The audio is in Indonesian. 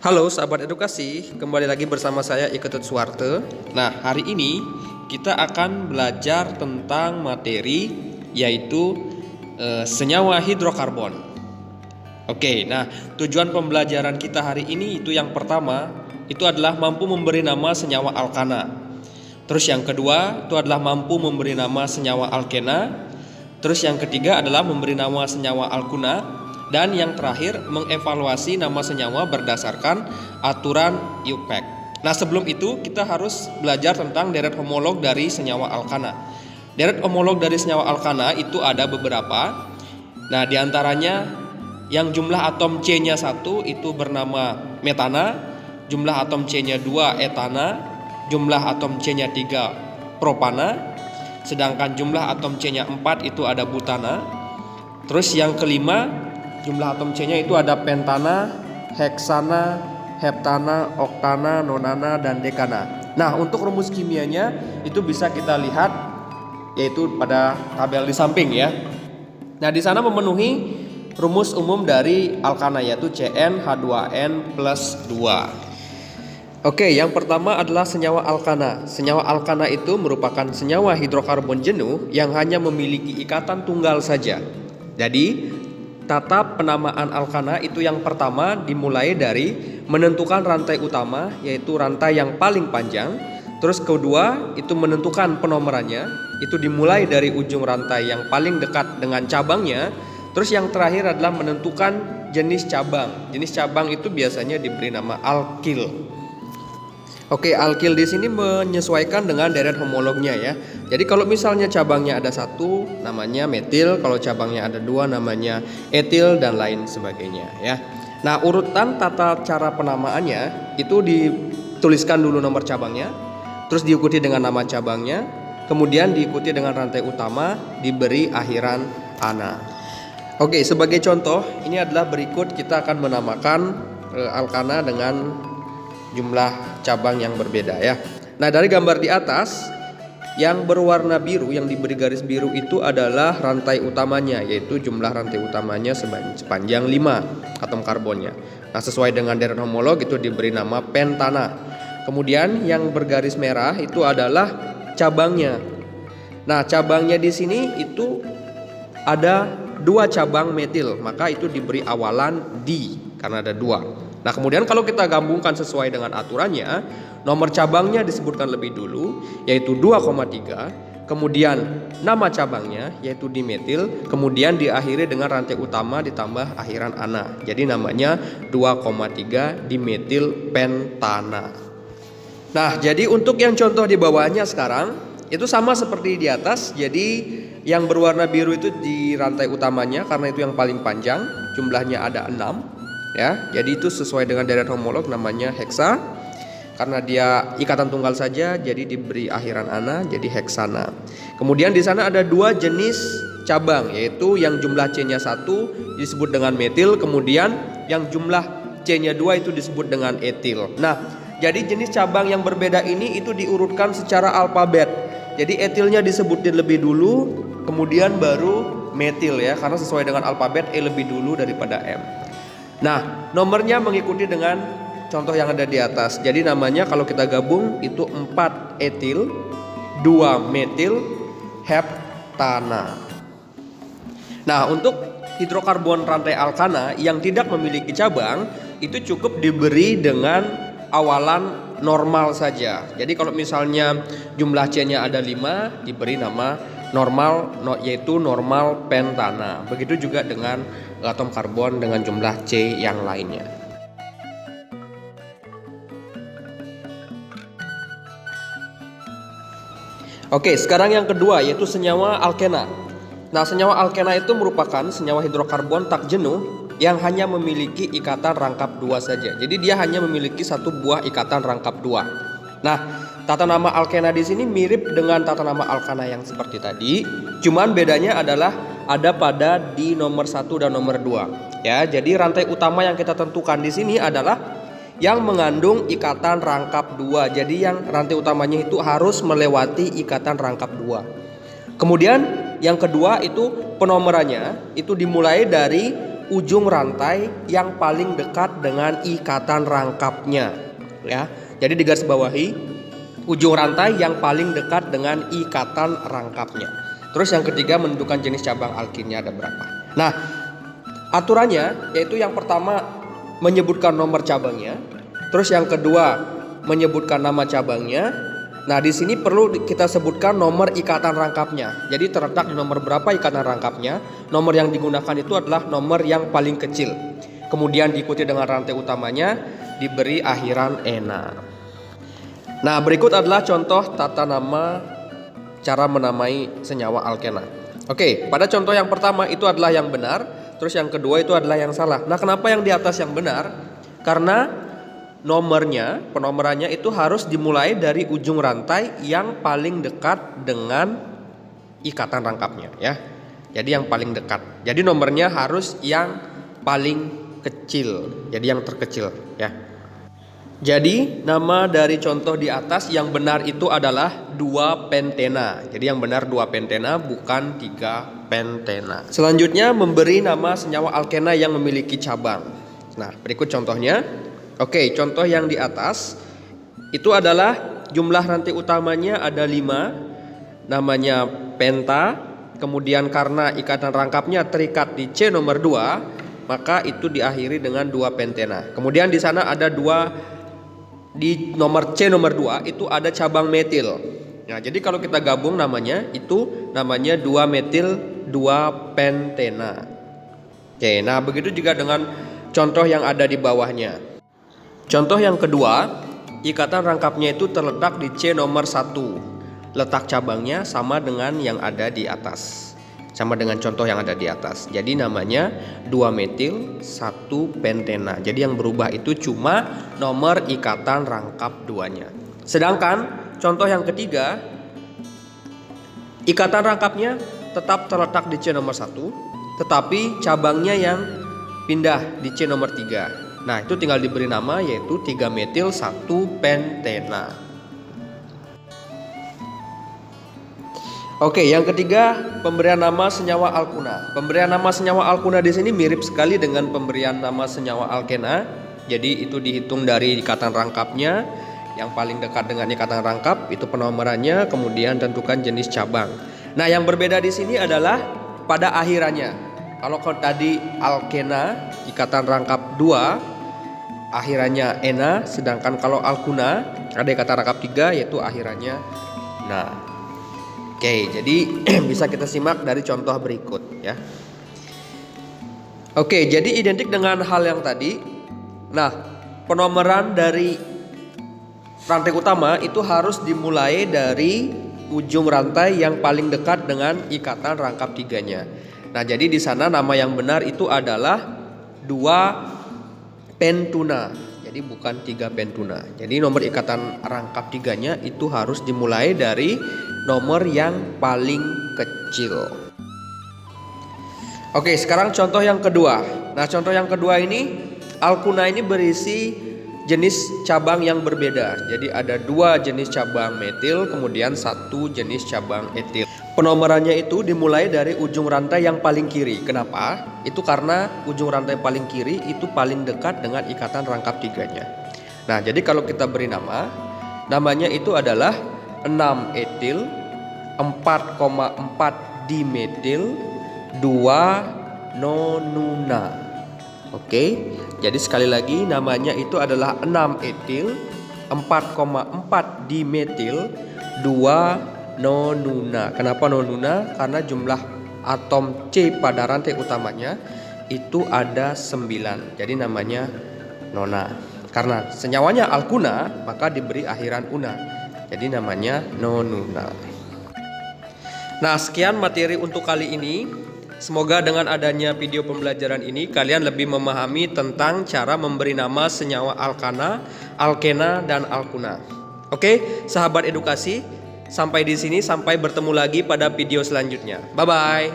Halo sahabat edukasi, kembali lagi bersama saya Iketut Suwarte. Nah, hari ini kita akan belajar tentang materi yaitu senyawa hidrokarbon. Oke, nah tujuan pembelajaran kita hari ini itu yang pertama itu adalah mampu memberi nama senyawa alkana. Terus yang kedua itu adalah mampu memberi nama senyawa alkena. Terus yang ketiga adalah memberi nama senyawa alkuna. Dan yang terakhir, mengevaluasi nama senyawa berdasarkan aturan IUPAC. Nah, sebelum itu kita harus belajar tentang deret homolog dari senyawa alkana. Deret homolog dari senyawa alkana itu ada beberapa. Nah, diantaranya yang jumlah atom C-nya 1 itu bernama metana, jumlah atom C-nya 2 etana, jumlah atom C-nya 3 propana, sedangkan jumlah atom C-nya 4 itu ada butana. Terus yang kelima, jumlah atom C-nya itu ada pentana, heksana, heptana, oktana, nonana, dan dekana. Nah, untuk rumus kimianya itu bisa kita lihat yaitu pada tabel di samping ya. Nah, di sana memenuhi rumus umum dari alkana yaitu CnH2n plus 2. Oke, yang pertama adalah senyawa alkana. Senyawa alkana itu merupakan senyawa hidrokarbon jenuh yang hanya memiliki ikatan tunggal saja. Jadi tata penamaan alkana itu yang pertama dimulai dari menentukan rantai utama yaitu rantai yang paling panjang. Terus kedua itu menentukan penomorannya, itu dimulai dari ujung rantai yang paling dekat dengan cabangnya. Terus yang terakhir adalah menentukan jenis cabang. Jenis cabang itu biasanya diberi nama alkil. Oke, alkil di sini menyesuaikan dengan deret homolognya ya. Jadi kalau misalnya cabangnya ada 1 namanya metil, kalau cabangnya ada 2 namanya etil dan lain sebagainya ya. Nah, urutan tata cara penamaannya itu dituliskan dulu nomor cabangnya, terus diikuti dengan nama cabangnya, kemudian diikuti dengan rantai utama, diberi akhiran ana. Oke, sebagai contoh ini adalah berikut kita akan menamakan alkana dengan jumlah cabang yang berbeda ya. Nah, dari gambar di atas yang berwarna biru yang diberi garis biru itu adalah rantai utamanya, yaitu jumlah rantai utamanya sepanjang 5 atom karbonnya. Nah, sesuai dengan deret homolog itu diberi nama pentana. Kemudian yang bergaris merah itu adalah cabangnya. Nah, cabangnya di sini itu ada 2 cabang metil, maka itu diberi awalan di karena ada 2. Nah, kemudian kalau kita gabungkan sesuai dengan aturannya, nomor cabangnya disebutkan lebih dulu yaitu 2,3, kemudian nama cabangnya yaitu dimetil, kemudian diakhiri dengan rantai utama ditambah akhiran ana. Jadi namanya 2,3 dimetil pentana. Nah, jadi untuk yang contoh di bawahnya sekarang itu sama seperti di atas. Jadi yang berwarna biru itu di rantai utamanya karena itu yang paling panjang, jumlahnya ada 6. Ya, jadi itu sesuai dengan deret homolog namanya heksa. Karena dia ikatan tunggal saja, jadi diberi akhiran ana, jadi heksana. Kemudian di sana ada 2 jenis cabang, yaitu yang jumlah C-nya 1 disebut dengan metil, kemudian yang jumlah C-nya 2 itu disebut dengan etil. Nah, jadi jenis cabang yang berbeda ini itu diurutkan secara alfabet. Jadi etilnya disebutin lebih dulu, kemudian baru metil ya, karena sesuai dengan alfabet E lebih dulu daripada M. Nah, nomornya mengikuti dengan contoh yang ada di atas. Jadi namanya kalau kita gabung itu 4 etil, 2 metil, heptana. Nah, untuk hidrokarbon rantai alkana yang tidak memiliki cabang itu cukup diberi dengan awalan normal saja. Jadi kalau misalnya jumlah C-nya ada 5, diberi nama normal yaitu normal pentana. Begitu juga dengan atom karbon dengan jumlah C yang lainnya. Oke, sekarang yang kedua yaitu senyawa alkena. Nah, senyawa alkena itu merupakan senyawa hidrokarbon tak jenuh yang hanya memiliki ikatan rangkap 2 saja. Jadi dia hanya memiliki 1 buah ikatan rangkap 2. Nah, tata nama alkena di sini mirip dengan tata nama alkana yang seperti tadi, cuman bedanya adalah ada pada di nomor 1 dan nomor 2. Ya, jadi rantai utama yang kita tentukan di sini adalah yang mengandung ikatan rangkap 2. Jadi yang rantai utamanya itu harus melewati ikatan rangkap 2. Kemudian yang kedua itu penomorannya itu dimulai dari ujung rantai yang paling dekat dengan ikatan rangkapnya. Ya, jadi digarisbawahi ujung rantai yang paling dekat dengan ikatan rangkapnya. Terus yang ketiga menentukan jenis cabang alkinnya ada berapa. Nah, aturannya yaitu yang pertama menyebutkan nomor cabangnya, terus yang kedua menyebutkan nama cabangnya. Nah, di sini perlu kita sebutkan nomor ikatan rangkapnya. Jadi terletak di nomor berapa ikatan rangkapnya. Nomor yang digunakan itu adalah nomor yang paling kecil. Kemudian diikuti dengan rantai utamanya, diberi akhiran ena. Nah, berikut adalah contoh tata nama cara menamai senyawa alkena. Oke, pada contoh yang pertama itu adalah yang benar, terus yang kedua itu adalah yang salah. Nah, kenapa yang di atas yang benar? Karena penomorannya itu harus dimulai dari ujung rantai yang paling dekat dengan ikatan rangkapnya, ya. Jadi yang paling dekat. Jadi nomornya harus yang paling kecil. Jadi yang terkecil, ya. Jadi nama dari contoh di atas yang benar itu adalah 2 pentena. Jadi yang benar 2 pentena bukan 3 pentena. Selanjutnya memberi nama senyawa alkena yang memiliki cabang. Nah, berikut contohnya. Oke, contoh yang di atas itu adalah jumlah rantai utamanya ada 5, namanya penta. Kemudian karena ikatan rangkapnya terikat di C nomor 2, maka itu diakhiri dengan 2 pentena. Kemudian di sana ada 2, di nomor C nomor 2 itu ada cabang metil. Nah, jadi kalau kita gabung namanya 2 metil 2 pentena. Oke, nah begitu juga dengan contoh yang ada di bawahnya. Contoh yang kedua, ikatan rangkapnya itu terletak di C nomor 1. Letak cabangnya sama dengan yang ada di atas. Sama dengan contoh yang ada di atas. Jadi namanya 2 metil 1 pentena. Jadi yang berubah itu cuma nomor ikatan rangkap 2-nya. Sedangkan contoh yang ketiga, ikatan rangkapnya tetap terletak di C nomor 1, tetapi cabangnya yang pindah di C nomor 3. Nah, itu tinggal diberi nama yaitu 3 metil 1 pentena. Oke, yang ketiga pemberian nama senyawa alkuna. Pemberian nama senyawa alkuna di sini mirip sekali dengan pemberian nama senyawa alkena. Jadi itu dihitung dari ikatan rangkapnya, yang paling dekat dengan ikatan rangkap itu penomorannya, kemudian tentukan jenis cabang. Nah, yang berbeda di sini adalah pada akhirannya. Kalau tadi alkena ikatan rangkap 2, akhirannya ena, sedangkan kalau alkuna ada ikatan rangkap 3 yaitu akhirannya na. Oke, jadi bisa kita simak dari contoh berikut ya. Oke, jadi identik dengan hal yang tadi. Nah, penomoran dari rantai utama itu harus dimulai dari ujung rantai yang paling dekat dengan ikatan rangkap 3-nya. Nah, jadi di sana nama yang benar itu adalah 2 pentuna. Jadi bukan 3 pentuna. Jadi nomor ikatan rangkap 3-nya itu harus dimulai dari nomor yang paling kecil. Oke, sekarang contoh yang kedua. Nah, contoh yang kedua ini alkuna ini berisi jenis cabang yang berbeda. Jadi ada 2 jenis cabang metil, kemudian 1 jenis cabang etil. Penomorannya itu dimulai dari ujung rantai yang paling kiri. Kenapa? Itu karena ujung rantai paling kiri itu paling dekat dengan ikatan rangkap 3-nya. Nah, jadi kalau kita beri nama, namanya itu adalah 6 etil, 4,4 dimetil, 2 nonuna. Oke, jadi sekali lagi namanya itu adalah 6 etil, 4,4 dimetil, 2 nonuna. Kenapa nonuna? Karena jumlah atom C pada rantai utamanya itu ada 9. Jadi namanya nona. Karena senyawanya alkuna, maka diberi akhiran una. Jadi namanya nonuna. Nah, sekian materi untuk kali ini. Semoga dengan adanya video pembelajaran ini kalian lebih memahami tentang cara memberi nama senyawa alkena, dan alkuna. Oke, sahabat edukasi, sampai di sini, sampai bertemu lagi pada video selanjutnya. Bye bye.